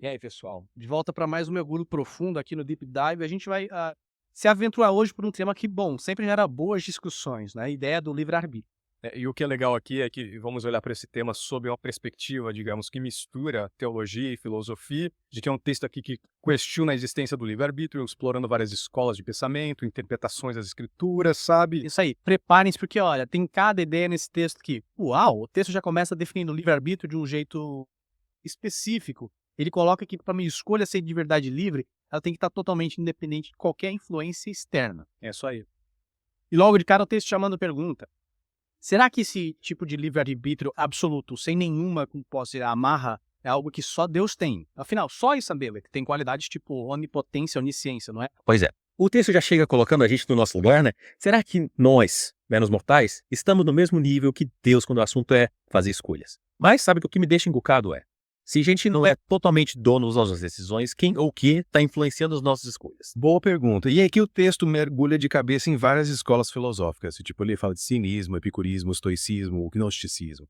E aí, pessoal? De volta para mais um mergulho profundo aqui no Deep Dive. A gente vai se aventurar hoje por um tema que, bom, sempre gera boas discussões, né? A ideia do livre-arbítrio. E o que é legal aqui é que vamos olhar para esse tema sob uma perspectiva, digamos, que mistura teologia e filosofia. A gente tem um texto aqui que questiona a existência do livre-arbítrio, explorando várias escolas de pensamento, interpretações das escrituras, sabe? Isso aí, preparem-se porque, olha, tem cada ideia nesse texto que, uau, o texto já começa definindo o livre-arbítrio de um jeito específico. Ele coloca que para minha escolha ser de verdade livre, ela tem que estar totalmente independente de qualquer influência externa. É isso aí. E logo de cara o texto chamando a pergunta: será que esse tipo de livre-arbítrio absoluto, sem nenhuma, como posso dizer, amarra, é algo que só Deus tem? Afinal, só Isabela, que tem qualidades tipo onipotência, onisciência, não é? Pois é. O texto já chega colocando a gente no nosso lugar, né? Será que nós, menos mortais, estamos no mesmo nível que Deus quando o assunto é fazer escolhas? Mas sabe que o que me deixa encucado é, se a gente não é totalmente dono das nossas decisões, quem ou o que está influenciando as nossas escolhas? Boa pergunta. E é que o texto mergulha de cabeça em várias escolas filosóficas. Tipo, ele fala de cinismo, epicurismo, estoicismo, gnosticismo.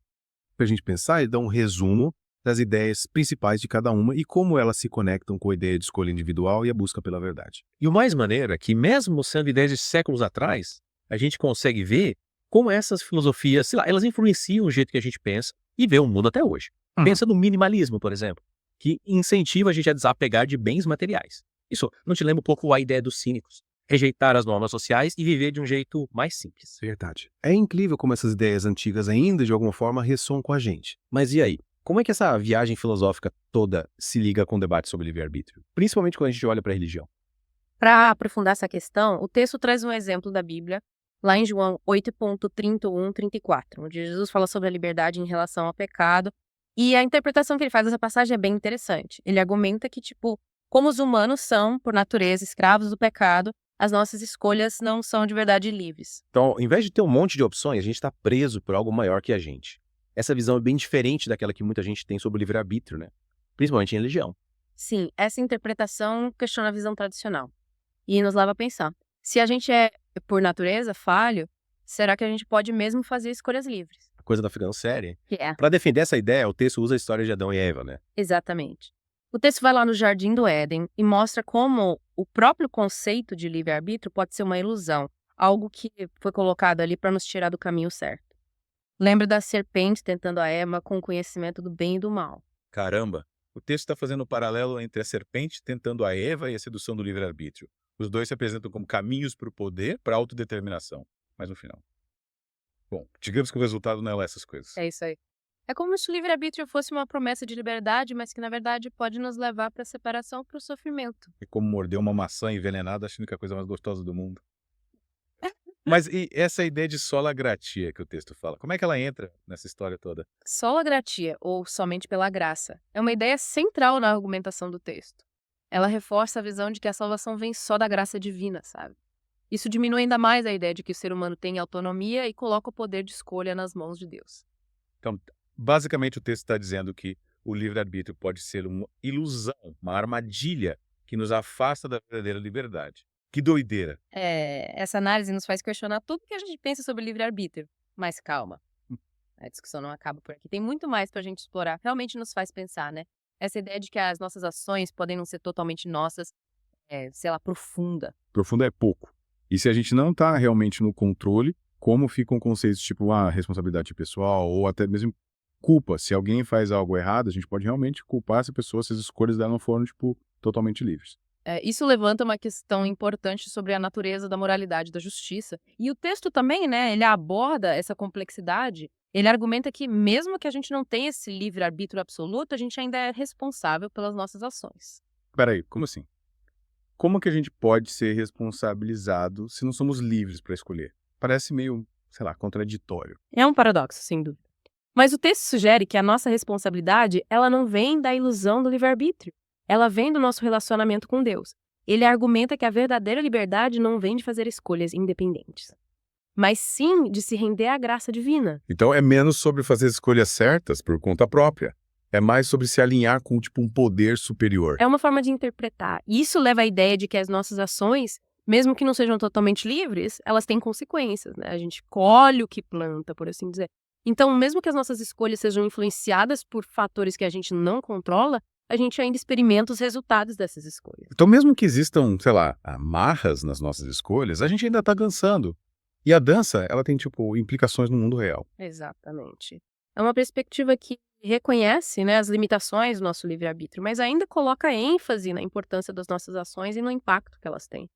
Para a gente pensar, ele dá um resumo das ideias principais de cada uma e como elas se conectam com a ideia de escolha individual e a busca pela verdade. E o mais maneiro é que, mesmo sendo ideias de séculos atrás, a gente consegue ver como essas filosofias, sei lá, elas influenciam o jeito que a gente pensa e vê o mundo até hoje. Pensa no minimalismo, por exemplo, que incentiva a gente a desapegar de bens materiais. Isso não te lembra um pouco a ideia dos cínicos? Rejeitar as normas sociais e viver de um jeito mais simples. Verdade. É incrível como essas ideias antigas ainda, de alguma forma, ressoam com a gente. Mas e aí? Como é que essa viagem filosófica toda se liga com o debate sobre livre-arbítrio? Principalmente quando a gente olha para a religião. Para aprofundar essa questão, o texto traz um exemplo da Bíblia, lá em João 8.31-34, onde Jesus fala sobre a liberdade em relação ao pecado. E a interpretação que ele faz dessa passagem é bem interessante. Ele argumenta que, como os humanos são, por natureza, escravos do pecado, as nossas escolhas não são de verdade livres. Então, ao invés de ter um monte de opções, a gente está preso por algo maior que a gente. Essa visão é bem diferente daquela que muita gente tem sobre o livre-arbítrio, né? Principalmente em religião. Sim, essa interpretação questiona a visão tradicional. E nos leva a pensar, se a gente é, por natureza, falho, será que a gente pode mesmo fazer escolhas livres? A coisa tá ficando séria. É. Para defender essa ideia, o texto usa a história de Adão e Eva, né? Exatamente. O texto vai lá no Jardim do Éden e mostra como o próprio conceito de livre-arbítrio pode ser uma ilusão, algo que foi colocado ali para nos tirar do caminho certo. Lembra da serpente tentando a Eva com o conhecimento do bem e do mal. Caramba, o texto está fazendo um paralelo entre a serpente tentando a Eva e a sedução do livre-arbítrio. Os dois se apresentam como caminhos para o poder, para a autodeterminação. Mas no final. Bom, digamos que o resultado não é lá essas coisas. É isso aí. É como se o livre-arbítrio fosse uma promessa de liberdade, mas que na verdade pode nos levar para a separação, para o sofrimento. É como morder uma maçã envenenada achando que é a coisa mais gostosa do mundo. Mas e essa ideia de sola gratia que o texto fala? Como é que ela entra nessa história toda? Sola gratia, ou somente pela graça, é uma ideia central na argumentação do texto. Ela reforça a visão de que a salvação vem só da graça divina, sabe? Isso diminui ainda mais a ideia de que o ser humano tem autonomia e coloca o poder de escolha nas mãos de Deus. Então, basicamente o texto está dizendo que o livre-arbítrio pode ser uma ilusão, uma armadilha que nos afasta da verdadeira liberdade. Que doideira! Essa análise nos faz questionar tudo que a gente pensa sobre livre-arbítrio. Mas calma, a discussão não acaba por aqui. Tem muito mais pra gente explorar. Realmente nos faz pensar, né? Essa ideia de que as nossas ações podem não ser totalmente nossas, profunda. Profundo é pouco. E se a gente não está realmente no controle, como ficam conceitos tipo responsabilidade pessoal ou até mesmo culpa? Se alguém faz algo errado, a gente pode realmente culpar essa pessoa se as escolhas dela não foram totalmente livres. Isso levanta uma questão importante sobre a natureza da moralidade e da justiça. E o texto também, né, ele aborda essa complexidade. Ele argumenta que mesmo que a gente não tenha esse livre-arbítrio absoluto, a gente ainda é responsável pelas nossas ações. Peraí, como assim? Como que a gente pode ser responsabilizado se não somos livres para escolher? Parece meio, contraditório. É um paradoxo, sem dúvida. Mas o texto sugere que a nossa responsabilidade, ela não vem da ilusão do livre-arbítrio. Ela vem do nosso relacionamento com Deus. Ele argumenta que a verdadeira liberdade não vem de fazer escolhas independentes, mas sim de se render à graça divina. Então é menos sobre fazer escolhas certas por conta própria. É mais sobre se alinhar com um poder superior. É uma forma de interpretar. E isso leva à ideia de que as nossas ações, mesmo que não sejam totalmente livres, elas têm consequências, né? A gente colhe o que planta, por assim dizer. Então, mesmo que as nossas escolhas sejam influenciadas por fatores que a gente não controla, a gente ainda experimenta os resultados dessas escolhas. Então, mesmo que existam, sei lá, amarras nas nossas escolhas, a gente ainda tá dançando. E a dança, ela tem, tipo, implicações no mundo real. Exatamente. É uma perspectiva que reconhece, né, as limitações do nosso livre-arbítrio, mas ainda coloca ênfase na importância das nossas ações e no impacto que elas têm,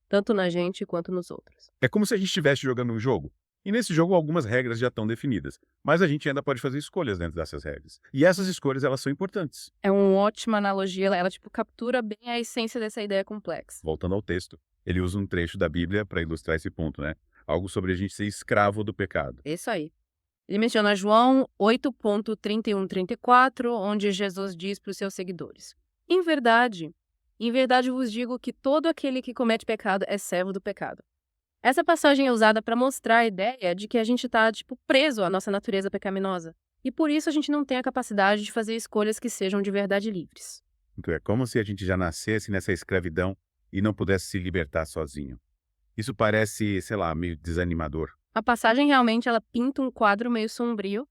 tanto na gente quanto nos outros. É como se a gente estivesse jogando um jogo. E nesse jogo algumas regras já estão definidas. Mas a gente ainda pode fazer escolhas dentro dessas regras. E essas escolhas, elas são importantes. É uma ótima analogia, ela tipo, captura bem a essência dessa ideia complexa. Voltando ao texto, ele usa um trecho da Bíblia para ilustrar esse ponto, né? Algo sobre a gente ser escravo do pecado. Isso aí. Ele menciona João 8.31-34, onde Jesus diz para os seus seguidores: em verdade vos digo que todo aquele que comete pecado é servo do pecado. Essa passagem é usada para mostrar a ideia de que a gente está preso à nossa natureza pecaminosa. E por isso a gente não tem a capacidade de fazer escolhas que sejam de verdade livres. Então é como se a gente já nascesse nessa escravidão e não pudesse se libertar sozinho. Isso parece, sei lá, meio desanimador. A passagem realmente ela pinta um quadro meio sombrio,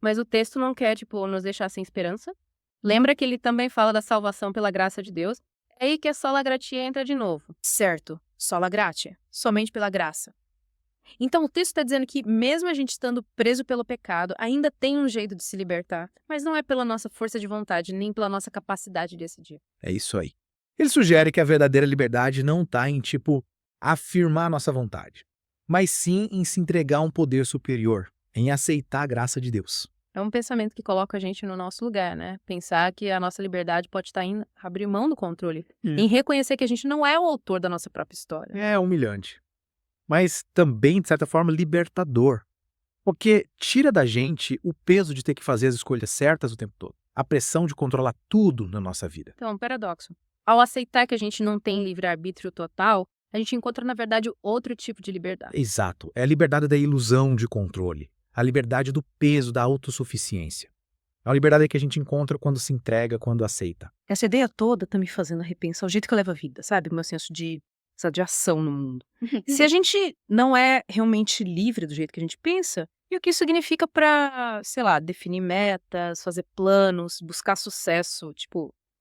mas o texto não quer nos deixar sem esperança. Lembra que ele também fala da salvação pela graça de Deus. É aí que a sola gratia entra de novo. Certo, sola gratia, somente pela graça. Então o texto está dizendo que mesmo a gente estando preso pelo pecado, ainda tem um jeito de se libertar, mas não é pela nossa força de vontade, nem pela nossa capacidade de decidir. É isso aí. Ele sugere que a verdadeira liberdade não está em, afirmar nossa vontade, mas sim em se entregar a um poder superior, em aceitar a graça de Deus. É um pensamento que coloca a gente no nosso lugar, né? Pensar que a nossa liberdade pode estar em abrir mão do controle, em reconhecer que a gente não é o autor da nossa própria história. É humilhante, mas também, de certa forma, libertador, porque tira da gente o peso de ter que fazer as escolhas certas o tempo todo, a pressão de controlar tudo na nossa vida. Então, é um paradoxo. Ao aceitar que a gente não tem livre-arbítrio total, a gente encontra, na verdade, outro tipo de liberdade. Exato, é a liberdade da ilusão de controle, a liberdade do peso da autossuficiência. É uma liberdade que a gente encontra quando se entrega, quando aceita. Essa ideia toda tá me fazendo repensar o jeito que eu levo a vida, sabe? O meu senso de ação no mundo. Se a gente não é realmente livre do jeito que a gente pensa, e o que isso significa pra, sei lá, definir metas, fazer planos, buscar sucesso,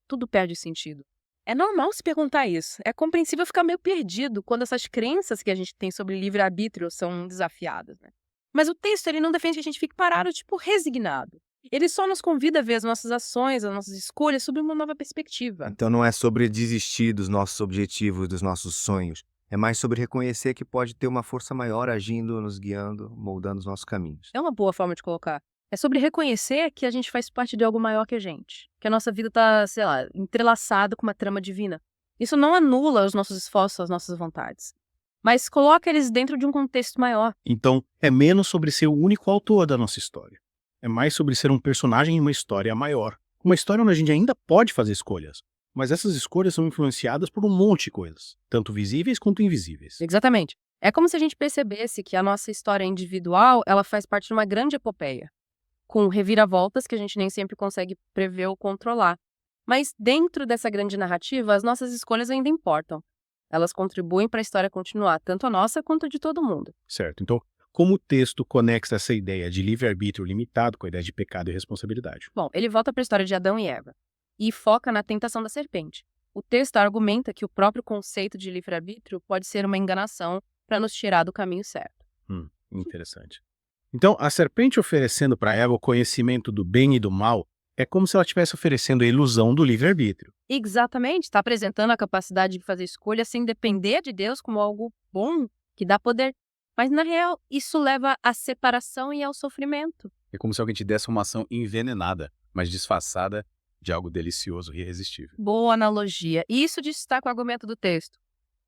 tudo perde sentido. É normal se perguntar isso. É compreensível ficar meio perdido quando essas crenças que a gente tem sobre livre-arbítrio são desafiadas, né? Mas o texto, ele não defende que a gente fique parado, resignado. Ele só nos convida a ver as nossas ações, as nossas escolhas sob uma nova perspectiva. Então não é sobre desistir dos nossos objetivos, dos nossos sonhos. É mais sobre reconhecer que pode ter uma força maior agindo, nos guiando, moldando os nossos caminhos. É uma boa forma de colocar. É sobre reconhecer que a gente faz parte de algo maior que a gente. Que a nossa vida tá, sei lá, entrelaçada com uma trama divina. Isso não anula os nossos esforços, as nossas vontades, mas coloca eles dentro de um contexto maior. Então, é menos sobre ser o único autor da nossa história. É mais sobre ser um personagem em uma história maior. Uma história onde a gente ainda pode fazer escolhas, mas essas escolhas são influenciadas por um monte de coisas, tanto visíveis quanto invisíveis. Exatamente. É como se a gente percebesse que a nossa história individual, ela faz parte de uma grande epopeia, com reviravoltas que a gente nem sempre consegue prever ou controlar. Mas dentro dessa grande narrativa, as nossas escolhas ainda importam. Elas contribuem para a história continuar, tanto a nossa quanto a de todo mundo. Certo. Então, como o texto conecta essa ideia de livre-arbítrio limitado com a ideia de pecado e responsabilidade? Bom, ele volta para a história de Adão e Eva e foca na tentação da serpente. O texto argumenta que o próprio conceito de livre-arbítrio pode ser uma enganação para nos tirar do caminho certo. Interessante. Então, a serpente oferecendo para Eva o conhecimento do bem e do mal é como se ela estivesse oferecendo a ilusão do livre-arbítrio. Exatamente, está apresentando a capacidade de fazer escolha sem depender de Deus como algo bom, que dá poder. Mas, na real, isso leva à separação e ao sofrimento. É como se alguém te desse uma ação envenenada, mas disfarçada de algo delicioso e irresistível. Boa analogia. E isso destaca o argumento do texto.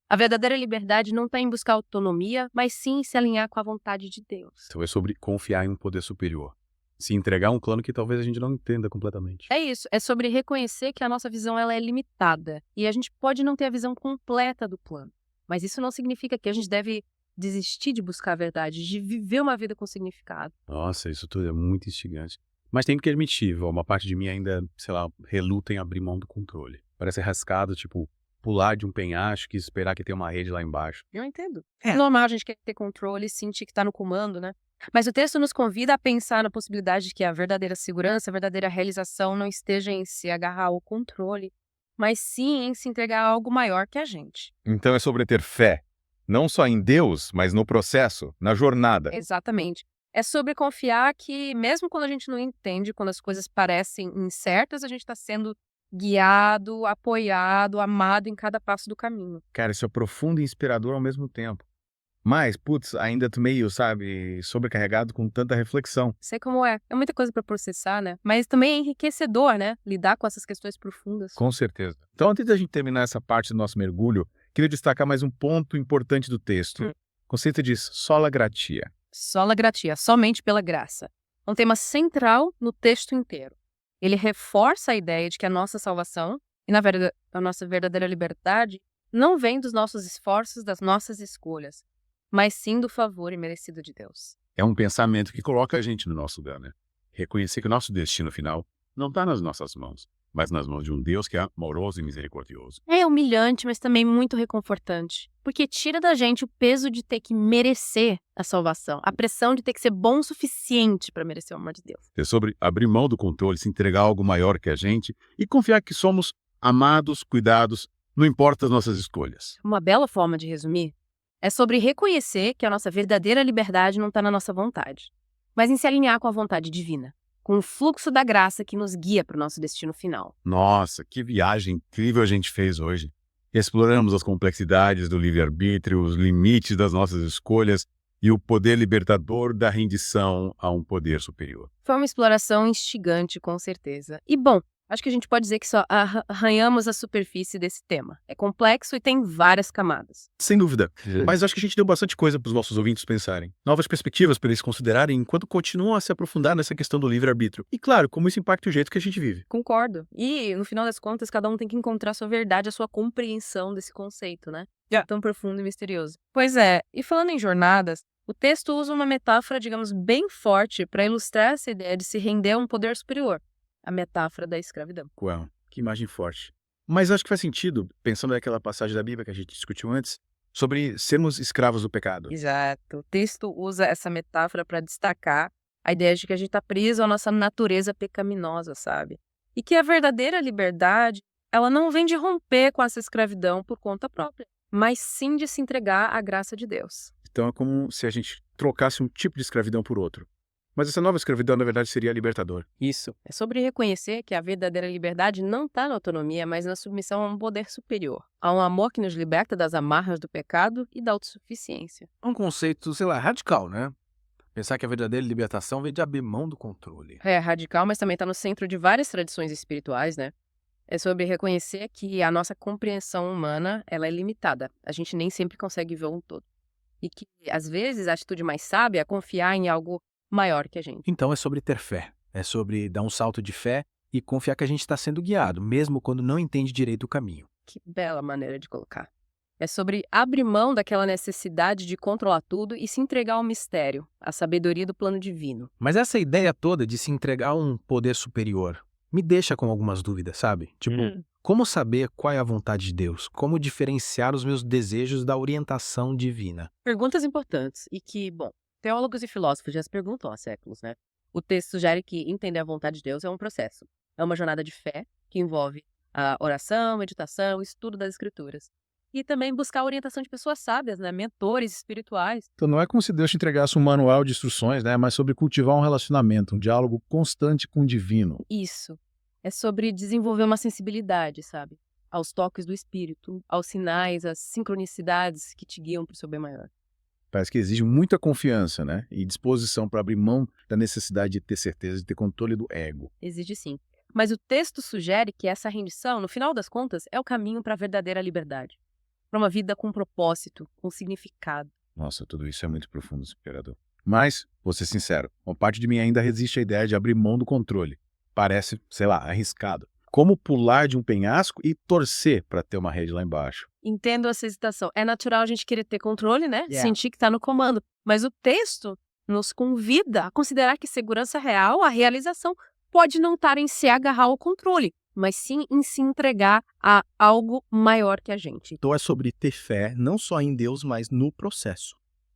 A verdadeira liberdade não está em buscar autonomia, mas sim em se alinhar com a vontade de Deus. Então é sobre confiar em um poder superior. Se entregar a um plano que talvez a gente não entenda completamente. É isso. É sobre reconhecer que a nossa visão ela é limitada. E a gente pode não ter a visão completa do plano. Mas isso não significa que a gente deve desistir de buscar a verdade, de viver uma vida com significado. Nossa, isso tudo é muito instigante. Mas tem que admitir, uma parte de mim ainda, sei lá, reluta em abrir mão do controle. Parece rascado, pular de um penhasco e esperar que tenha uma rede lá embaixo. Eu entendo. É. É normal a gente querer ter controle e sentir que tá no comando, né? Mas o texto nos convida a pensar na possibilidade de que a verdadeira segurança, a verdadeira realização não esteja em se agarrar ao controle, mas sim em se entregar a algo maior que a gente. Então é sobre ter fé, não só em Deus, mas no processo, na jornada. Exatamente. É sobre confiar que, mesmo quando a gente não entende, quando as coisas parecem incertas, a gente está sendo guiado, apoiado, amado em cada passo do caminho. Cara, isso é profundo e inspirador ao mesmo tempo. Mas, putz, ainda tô meio, sabe, sobrecarregado com tanta reflexão. Sei como é. É muita coisa para processar, né? Mas também é enriquecedor, né? Lidar com essas questões profundas. Com certeza. Então, antes da gente terminar essa parte do nosso mergulho, queria destacar mais um ponto importante do texto. O conceito de sola gratia. Sola gratia, somente pela graça. É um tema central no texto inteiro. Ele reforça a ideia de que a nossa salvação e, na verdade, a nossa verdadeira liberdade não vem dos nossos esforços, das nossas escolhas, mas sim do favor imerecido de Deus. É um pensamento que coloca a gente no nosso lugar, né? Reconhecer que o nosso destino final não está nas nossas mãos, mas nas mãos de um Deus que é amoroso e misericordioso. É humilhante, mas também muito reconfortante, porque tira da gente o peso de ter que merecer a salvação, a pressão de ter que ser bom o suficiente para merecer o amor de Deus. É sobre abrir mão do controle, se entregar a algo maior que a gente e confiar que somos amados, cuidados, não importa as nossas escolhas. Uma bela forma de resumir é sobre reconhecer que a nossa verdadeira liberdade não está na nossa vontade, mas em se alinhar com a vontade divina, com o fluxo da graça que nos guia para o nosso destino final. Nossa, que viagem incrível a gente fez hoje. Exploramos as complexidades do livre-arbítrio, os limites das nossas escolhas e o poder libertador da rendição a um poder superior. Foi uma exploração instigante, com certeza. E bom, acho que a gente pode dizer que só arranhamos a superfície desse tema. É complexo e tem várias camadas. Sem dúvida. Mas acho que a gente deu bastante coisa para os nossos ouvintes pensarem. Novas perspectivas para eles considerarem enquanto continuam a se aprofundar nessa questão do livre-arbítrio. E claro, como isso impacta o jeito que a gente vive. Concordo. E, no final das contas, cada um tem que encontrar a sua verdade, a sua compreensão desse conceito, né? Tão profundo e misterioso. Pois é, e falando em jornadas, o texto usa uma metáfora, digamos, bem forte para ilustrar essa ideia de se render a um poder superior. A metáfora da escravidão. Uau, que imagem forte. Mas acho que faz sentido, pensando naquela passagem da Bíblia que a gente discutiu antes, sobre sermos escravos do pecado. Exato. O texto usa essa metáfora para destacar a ideia de que a gente está preso à nossa natureza pecaminosa, sabe? E que a verdadeira liberdade, ela não vem de romper com essa escravidão por conta própria, mas sim de se entregar à graça de Deus. Então é como se a gente trocasse um tipo de escravidão por outro. Mas essa nova escravidão, na verdade, seria libertador. Isso. É sobre reconhecer que a verdadeira liberdade não está na autonomia, mas na submissão a um poder superior. A um amor que nos liberta das amarras do pecado e da autossuficiência. É um conceito, sei lá, radical, né? Pensar que a verdadeira libertação vem de abrir mão do controle. É radical, mas também está no centro de várias tradições espirituais, né? É sobre reconhecer que a nossa compreensão humana, ela é limitada. A gente nem sempre consegue ver um todo. E que, às vezes, a atitude mais sábia é confiar em algo maior que a gente. Então é sobre ter fé. É sobre dar um salto de fé e confiar que a gente está sendo guiado, mesmo quando não entende direito o caminho. Que bela maneira de colocar. É sobre abrir mão daquela necessidade de controlar tudo e se entregar ao mistério, à sabedoria do plano divino. Mas essa ideia toda de se entregar a um poder superior me deixa com algumas dúvidas, sabe? Tipo, como saber qual é a vontade de Deus? Como diferenciar os meus desejos da orientação divina? Perguntas importantes e que, bom, teólogos e filósofos já se perguntam há séculos, né? O texto sugere que entender a vontade de Deus é um processo. É uma jornada de fé que envolve a oração, meditação, estudo das escrituras. E também buscar a orientação de pessoas sábias, né? Mentores espirituais. Então não é como se Deus te entregasse um manual de instruções, né? Mas sobre cultivar um relacionamento, um diálogo constante com o divino. Isso. É sobre desenvolver uma sensibilidade, sabe? Aos toques do espírito, aos sinais, às sincronicidades que te guiam para o seu bem maior. Parece que exige muita confiança, né? E disposição para abrir mão da necessidade de ter certeza, de ter controle do ego. Exige sim. Mas o texto sugere que essa rendição, no final das contas, é o caminho para a verdadeira liberdade. Para uma vida com propósito, com significado. Nossa, tudo isso é muito profundo, inspirador. Mas, vou ser sincero, uma parte de mim ainda resiste à ideia de abrir mão do controle. Parece, sei lá, arriscado. Como pular de um penhasco e torcer para ter uma rede lá embaixo. Entendo essa hesitação. É natural a gente querer ter controle, né? Yeah. Sentir que está no comando. Mas o texto nos convida a considerar que segurança real, a realização, pode não estar em se agarrar ao controle, mas sim em se entregar a algo maior que a gente. Então é sobre ter fé, não só em Deus, mas no processo,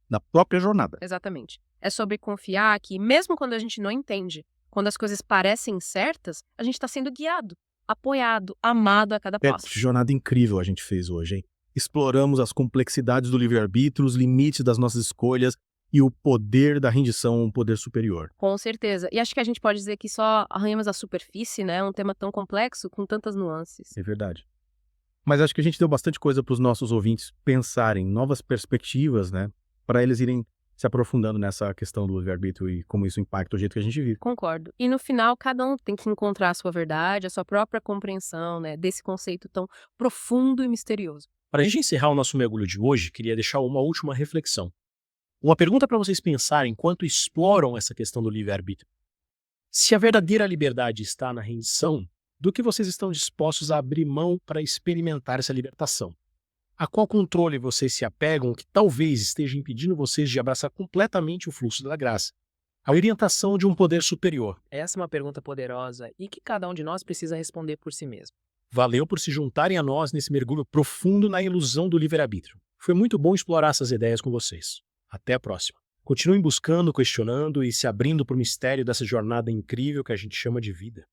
na própria jornada. Exatamente. É sobre confiar que, mesmo quando a gente não entende, quando as coisas parecem certas, a gente está sendo guiado, apoiado, amado a cada passo. Que jornada incrível a gente fez hoje, hein? Exploramos as complexidades do livre-arbítrio, os limites das nossas escolhas e o poder da rendição a um poder superior. Com certeza. E acho que a gente pode dizer que só arranhamos a superfície, né? Um tema tão complexo, com tantas nuances. É verdade. Mas acho que a gente deu bastante coisa para os nossos ouvintes pensarem, novas perspectivas, né? Para eles irem se aprofundando nessa questão do livre-arbítrio e como isso impacta o jeito que a gente vive. Concordo. E no final, cada um tem que encontrar a sua verdade, a sua própria compreensão, né? Desse conceito tão profundo e misterioso. Para a gente encerrar o nosso mergulho de hoje, queria deixar uma última reflexão. Uma pergunta para vocês pensarem enquanto exploram essa questão do livre-arbítrio. Se a verdadeira liberdade está na rendição, do que vocês estão dispostos a abrir mão para experimentar essa libertação? A qual controle vocês se apegam que talvez esteja impedindo vocês de abraçar completamente o fluxo da graça? A orientação de um poder superior. Essa é uma pergunta poderosa e que cada um de nós precisa responder por si mesmo. Valeu por se juntarem a nós nesse mergulho profundo na ilusão do livre-arbítrio. Foi muito bom explorar essas ideias com vocês. Até a próxima. Continuem buscando, questionando e se abrindo para o mistério dessa jornada incrível que a gente chama de vida.